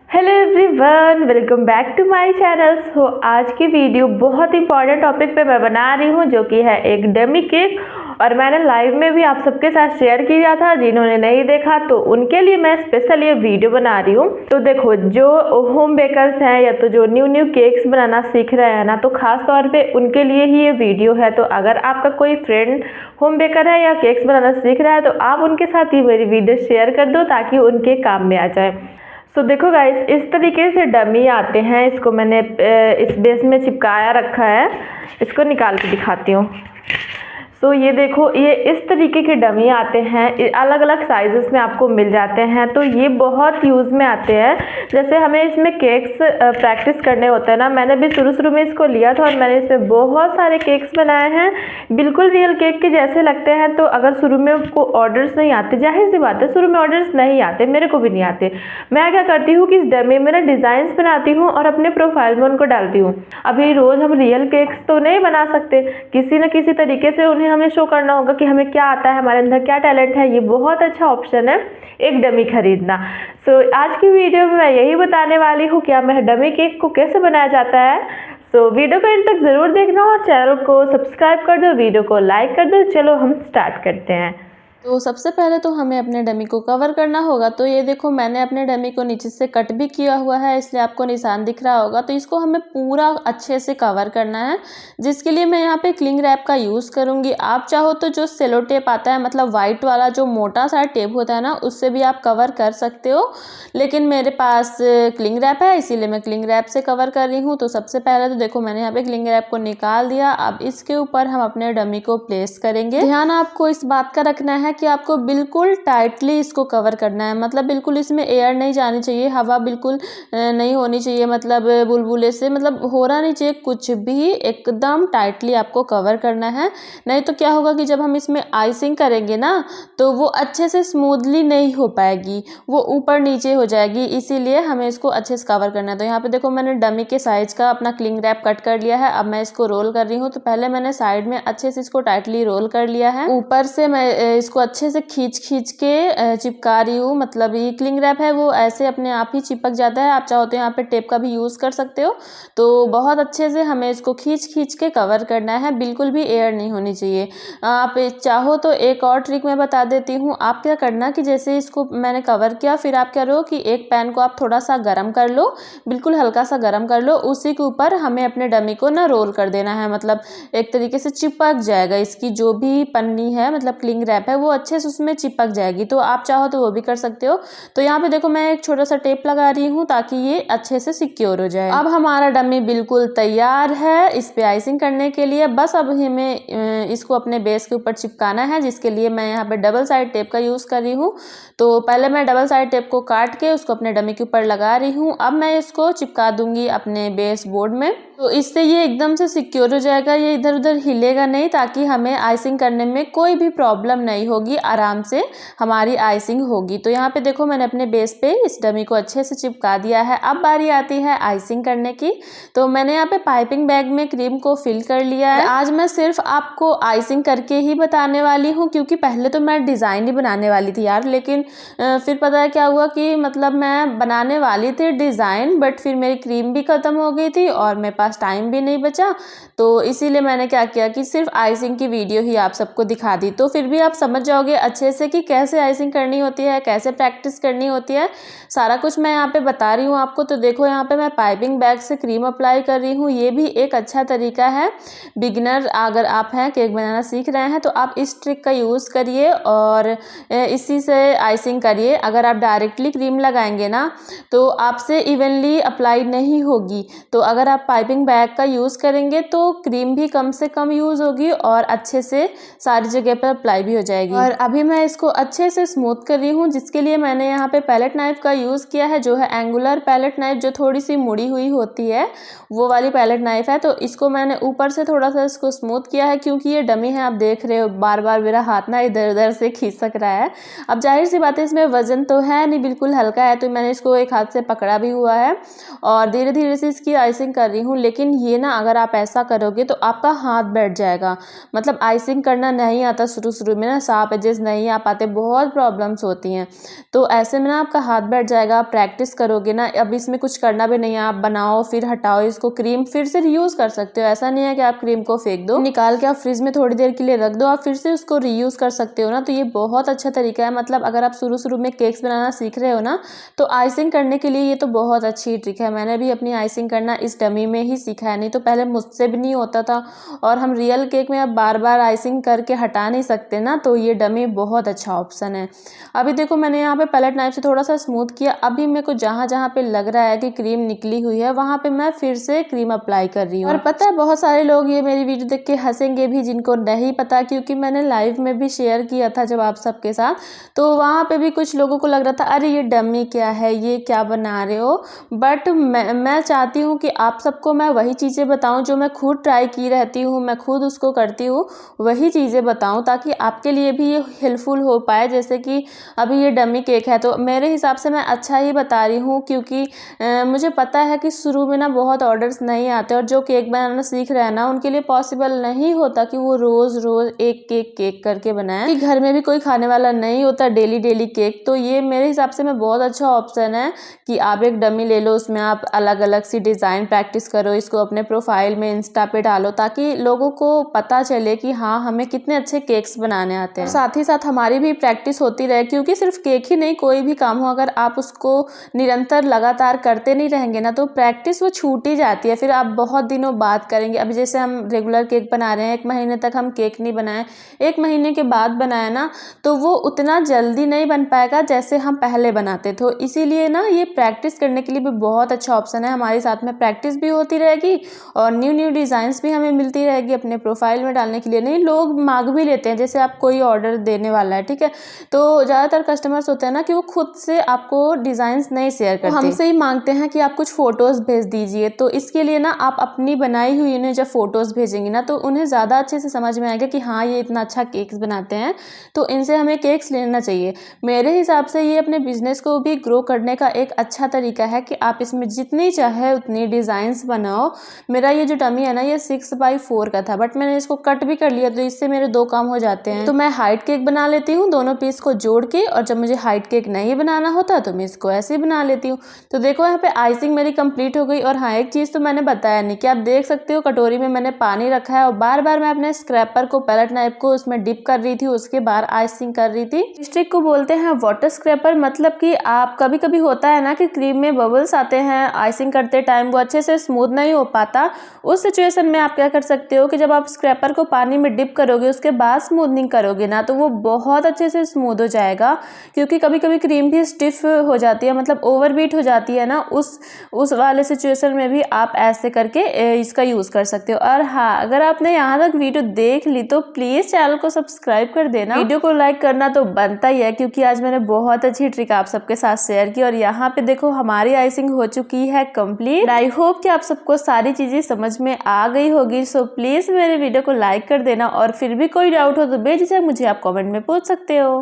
Hello everyone, welcome back to my channel. So आज की video बहुत इंपॉर्टेंट टॉपिक पे मैं बना रही हूँ, जो कि है एक डमी केक। और मैंने लाइव में भी आप सबके साथ शेयर किया था, जिन्होंने नहीं देखा तो उनके लिए मैं स्पेशल ये वीडियो बना रही हूँ। तो देखो, जो होम बेकर्स हैं या तो जो न्यू केक्स बनाना सीख रहे हैं ना, तो खास तौर पे उनके लिए ही ये वीडियो है। तो अगर आपका कोई फ्रेंड होम बेकर है या केक्स बनाना सीख रहा है तो आप उनके साथ ही मेरी वीडियो शेयर कर दो, ताकि उनके काम में आ जाए। सो देखो गाइस, इस तरीके से डमी आते हैं। इसको मैंने इस बेस में चिपकाया रखा है। इसको निकाल के दिखाती हूँ। सो ये देखो, ये इस तरीके के डमी आते हैं, अलग अलग साइजेस में आपको मिल जाते हैं। तो ये बहुत यूज़ में आते हैं। जैसे हमें इसमें केक्स प्रैक्टिस करने होते हैं ना, मैंने भी शुरू में इसको लिया था और मैंने इसमें बहुत सारे केक्स बनाए हैं, बिल्कुल रियल केक के जैसे लगते हैं। तो अगर शुरू में आपको ऑर्डर्स नहीं आते, जाहिर सी बात है शुरू में ऑर्डर्स नहीं आते, मेरे को भी नहीं आते। मैं क्या करती हूँ कि इस डमी में ना डिज़ाइंस बनाती हूँ और अपने प्रोफाइल में उनको डालती हूँ। अभी रोज़ हम रियल केक्स तो नहीं बना सकते, किसी न किसी तरीके से उन्हें हमें शो करना होगा कि हमें क्या आता है, हमारे अंदर क्या टैलेंट है। ये बहुत अच्छा ऑप्शन है एक डमी खरीदना। सो आज की वीडियो में मैं यही बताने वाली हूँ कि मैं डमी केक को कैसे बनाया जाता है। सो वीडियो को अंत तक ज़रूर देखना और चैनल को सब्सक्राइब कर दो, वीडियो को लाइक कर दो। चलो हम स्टार्ट करते हैं। तो सबसे पहले तो हमें अपने डमी को कवर करना होगा। तो ये देखो, मैंने अपने डमी को नीचे से कट भी किया हुआ है, इसलिए आपको निशान दिख रहा होगा। तो इसको हमें पूरा अच्छे से कवर करना है, जिसके लिए मैं यहाँ पे क्लिंग रैप का यूज़ करूँगी। आप चाहो तो जो सेलो टेप आता है, मतलब वाइट वाला जो मोटा सा टेप होता है ना, उससे भी आप कवर कर सकते हो। लेकिन मेरे पास क्लिंग रैप है, इसीलिए मैं क्लिंग रैप से कवर कर रही हूँ। तो सबसे पहले तो देखो, मैंने यहाँ पे क्लिंग रैप को निकाल दिया। अब इसके ऊपर हम अपने डमी को प्लेस करेंगे। ध्यान आपको इस बात का रखना है कि आपको बिल्कुल टाइटली इसको कवर करना है, मतलब बिल्कुल इसमें एयर नहीं जानी चाहिए, हवा बिल्कुल नहीं होनी चाहिए, मतलब बुलबुले से मतलब होना नहीं चाहिए कुछ भी। एकदम टाइटली आपको कवर करना है, नहीं तो क्या होगा कि जब हम इसमें आइसिंग करेंगे ना, तो वो अच्छे से स्मूथली नहीं हो पाएगी, वो ऊपर नीचे हो जाएगी। इसीलिए हमें इसको अच्छे से कवर करना है। तो यहाँ पे देखो, मैंने डमी के साइज का अपना क्लिंग रैप कट कर लिया है। अब मैं इसको रोल कर रही हूँ। तो पहले मैंने साइड में अच्छे से इसको टाइटली रोल कर लिया है, ऊपर से मैं इसको अच्छे से खींच के चिपका रही हूँ। मतलब ये क्लिंग रैप है, वो ऐसे अपने आप ही चिपक जाता है। आप चाहो तो यहाँ पे टेप का भी यूज़ कर सकते हो। तो बहुत अच्छे से हमें इसको खींच के कवर करना है, बिल्कुल भी एयर नहीं होनी चाहिए। आप चाहो तो एक और ट्रिक मैं बता देती हूँ। आप क्या करना कि जैसे इसको मैंने कवर किया, फिर आप क्या करो कि एक पैन को आप थोड़ा सा गर्म कर लो, बिल्कुल हल्का सा गर्म कर लो। उसी के ऊपर हमें अपने डमी को ना रोल कर देना है, मतलब एक तरीके से चिपक जाएगा। इसकी जो भी पन्नी है, मतलब क्लिंग रैप है, वो अच्छे से उसमें चिपक जाएगी। तो आप चाहो तो वो भी कर सकते हो। तो यहाँ पे देखो, मैं एक छोटा सा टेप लगा रही हूँ ताकि ये अच्छे से सिक्योर हो जाए। अब हमारा डमी बिल्कुल तैयार है इस पे आइसिंग करने के लिए। बस अब हमें इसको अपने बेस के ऊपर चिपकाना है, जिसके लिए मैं यहाँ पे डबल साइड टेप का यूज़ कर रही हूँ। तो पहले मैं डबल साइड टेप को काट के उसको अपने डमी के ऊपर लगा रही हूँ। अब मैं इसको चिपका दूंगी अपने बेस बोर्ड में। तो इससे ये एकदम से सिक्योर हो जाएगा, ये इधर उधर हिलेगा नहीं, ताकि हमें आइसिंग करने में कोई भी प्रॉब्लम नहीं होगी, आराम से हमारी आइसिंग होगी। तो यहाँ पे देखो, मैंने अपने बेस पे इस डमी को अच्छे से चिपका दिया है। अब बारी आती है आइसिंग करने की। तो मैंने यहाँ पे पाइपिंग बैग में क्रीम को फिल कर लिया है। आज मैं सिर्फ आपको आइसिंग करके ही बताने वाली हूँ, क्योंकि पहले तो मैं डिज़ाइन ही बनाने वाली थी यार, लेकिन फिर पता है क्या हुआ कि मतलब मैं बनाने वाली थी डिज़ाइन, बट फिर मेरी क्रीम भी ख़त्म हो गई थी और मेरे पास टाइम भी नहीं बचा। तो इसीलिए मैंने क्या किया कि सिर्फ आइसिंग की वीडियो ही आप सबको दिखा दी। तो फिर भी आप समझ जाओगे अच्छे से कि कैसे आइसिंग करनी होती है, कैसे प्रैक्टिस करनी होती है, सारा कुछ मैं यहाँ पे बता रही हूँ आपको। तो देखो, यहाँ पे मैं पाइपिंग बैग से क्रीम अप्लाई कर रही हूँ। ये भी एक अच्छा तरीका है। बिगिनर अगर आप हैं, केक बनाना सीख रहे हैं, तो आप इस ट्रिक का यूज़ करिए और इसी से आइसिंग करिए। अगर आप डायरेक्टली क्रीम लगाएंगे ना, तो आपसे इवनली अप्लाई नहीं होगी। तो अगर आप पाइपिंग बैग का यूज़ करेंगे तो क्रीम भी कम से कम यूज़ होगी और अच्छे से सारी जगह पर अप्लाई भी हो जाएगी। और अभी मैं इसको अच्छे से स्मूथ कर रही हूँ, जिसके लिए मैंने यहाँ पे पैलेट नाइफ का यूज़ किया है, जो है एंगुलर पैलेट नाइफ, जो थोड़ी सी मुड़ी हुई होती है, वो वाली पैलेट नाइफ है। तो इसको मैंने ऊपर से थोड़ा सा इसको स्मूथ किया है, क्योंकि ये डमी है, आप देख रहे हो बार बार मेरा हाथ ना इधर उधर से खिसक रहा है। अब जाहिर सी बात है, इसमें वजन तो है नहीं, बिल्कुल हल्का है। तो मैंने इसको एक हाथ से पकड़ा भी हुआ है और धीरे धीरे से इसकी आइसिंग कर रही हूँ। लेकिन ये ना, अगर आप ऐसा करोगे तो आपका हाथ बैठ जाएगा। मतलब आइसिंग करना नहीं आता शुरू में ना, साफ आप एडजस्ट नहीं आ पाते, बहुत प्रॉब्लम्स होती हैं। तो ऐसे में ना आपका हाथ बैठ जाएगा, आप प्रैक्टिस करोगे ना, अब इसमें कुछ करना भी नहीं है, आप बनाओ फिर हटाओ इसको, क्रीम फिर से रीयूज़ कर सकते हो। ऐसा नहीं है कि आप क्रीम को फेंक दो, निकाल के आप फ्रिज में थोड़ी देर के लिए रख दो, आप फिर से उसको रीयूज़ कर सकते हो ना। तो ये बहुत अच्छा तरीका है। मतलब अगर आप शुरू में केक्स बनाना सीख रहे हो ना, तो आइसिंग करने के लिए ये तो बहुत अच्छी ट्रिक है। मैंने भी अपनी आइसिंग करना इस डमी में ही सीखा है, नहीं तो पहले मुझसे भी नहीं होता था। और हम रियल केक में अब बार बार आइसिंग करके हटा नहीं सकते ना, तो ये डमी बहुत अच्छा ऑप्शन है। अभी देखो मैंने यहाँ पे पैलेट नाइफ से थोड़ा सा स्मूथ किया। अभी मेरे को जहाँ जहाँ पे लग रहा है कि क्रीम निकली हुई है, वहाँ पे मैं फिर से क्रीम अप्लाई कर रही हूँ। और पता है बहुत सारे लोग ये मेरी वीडियो देख के हंसेंगे भी, जिनको नहीं पता, क्योंकि मैंने लाइव में भी शेयर किया था जब आप सबके साथ, तो वहाँ पे भी कुछ लोगों को लग रहा था अरे ये डमी क्या है, ये क्या बना रहे हो। बट मैं चाहती हूँ कि आप सबको मैं वही चीज़ें बताऊँ जो मैं खुद ट्राई की रहती हूँ, मैं खुद उसको करती हूँ, वही चीज़ें बताऊँ ताकि आपके लिए भी ये हेल्पफुल हो पाए। जैसे कि अभी ये डमी केक है, तो मेरे हिसाब से मैं अच्छा ही बता रही हूँ, क्योंकि मुझे पता है कि शुरू में ना बहुत ऑर्डर्स नहीं आते, और जो केक बनाना सीख रहे हैं ना उनके लिए पॉसिबल नहीं होता कि वो रोज़ एक केक करके बनाएं, कि घर में भी कोई खाने वाला नहीं होता डेली केक। तो ये मेरे हिसाब से मैं बहुत अच्छा ऑप्शन है कि आप एक डमी ले लो, उसमें आप अलग अलग सी डिज़ाइन प्रैक्टिस करो, इसको अपने प्रोफाइल में इंस्टा पे डालो, ताकि लोगों को पता चले कि हाँ हमें कितने अच्छे केक्स बनाने आते हैं। साथ ही साथ हमारी भी प्रैक्टिस होती रहे, क्योंकि सिर्फ केक ही नहीं, कोई भी काम हो अगर आप उसको निरंतर लगातार करते नहीं रहेंगे ना, तो प्रैक्टिस वो छूट ही जाती है। फिर आप बहुत दिनों बाद करेंगे। अभी जैसे हम रेगुलर केक बना रहे हैं, 1 महीने तक हम केक नहीं बनाए, 1 महीने के बाद बनाए ना, तो वो उतना जल्दी नहीं बन पाएगा जैसे हम पहले बनाते थे। इसीलिए ना ये प्रैक्टिस करने के लिए भी बहुत अच्छा ऑप्शन है। हमारे साथ में प्रैक्टिस भी होती रहेगी और न्यू डिज़ाइंस भी हमें मिलती रहेगी अपने प्रोफाइल में डालने के लिए। नहीं, लोग मांग भी लेते हैं, जैसे आप कोई ऑर्डर देने वाला है, ठीक है, तो ज़्यादातर कस्टमर्स होते हैं ना कि वो खुद से आपको डिज़ाइंस नहीं शेयर करते, हमसे ही मांगते हैं कि आप कुछ फ़ोटोज़ भेज दीजिए। तो इसके लिए ना आप अपनी बनाई हुई उन्हें जब फ़ोटोज़ भेजेंगी ना, तो उन्हें ज़्यादा अच्छे से समझ में आएगा कि हाँ ये इतना अच्छा केक्स बनाते हैं, तो इनसे हमें केक्स लेना चाहिए। मेरे हिसाब से ये अपने बिजनेस को भी ग्रो करने का एक अच्छा तरीका है कि आप इसमें जितनी चाहे उतनी डिज़ाइंस बनाओ। मेरा ये जो डमी है ना, ये 6x4 का था, बट मैंने इसको कट भी कर लिया, तो इससे मेरे 2 काम हो जाते हैं। तो मैं हाइट केक बना लेती हूँ दोनों पीस को जोड़ के, और जब मुझे हाइट केक नहीं बनाना होता तो मैं इसको ऐसे ही बना लेती हूँ। तो देखो यहाँ पे आइसिंग मेरी कंप्लीट हो गई। और हाँ, एक चीज़ तो मैंने बताया नहीं कि आप देख सकते हो कटोरी में मैंने पानी रखा है, और बार बार मैं अपने स्क्रैपर को, पैलेट नाइफ को उसमें डिप कर रही थी, उसके बाद आइसिंग कर रही थी। इस ट्रिक को बोलते हैं वाटर स्क्रैपर। मतलब कि आप कभी कभी होता है ना कि क्रीम में बबल्स आते हैं आइसिंग करते टाइम, वो अच्छे से स्मूथ नहीं हो पाता। उस सिचुएशन में आप क्या कर सकते हो कि जब आप स्क्रैपर को पानी में डिप करोगे, उसके बाद स्मूथनिंग करोगे ना, तो वो बहुत अच्छे से स्मूथ हो जाएगा। क्योंकि कभी कभी क्रीम भी स्टिफ हो जाती है, मतलब ओवरबीट हो जाती है ना, उस वाले सिचुएशन में भी आप ऐसे करके इसका यूज़ कर सकते हो। और हाँ, अगर आपने यहाँ तक वीडियो देख ली तो प्लीज़ चैनल को सब्सक्राइब कर देना, वीडियो को लाइक करना तो बनता ही है, क्योंकि आज मैंने बहुत अच्छी ट्रिक आप सबके साथ शेयर की। और यहाँ पे देखो हमारी आइसिंग हो चुकी है कंप्लीट। आई होप कि आप सबको सारी चीज़ें समझ में आ गई होगी। सो प्लीज़ मेरे वीडियो को लाइक कर देना, और फिर भी कोई डाउट हो तो बेझिझक मुझे आप कमेंट में पूछ सकते हो।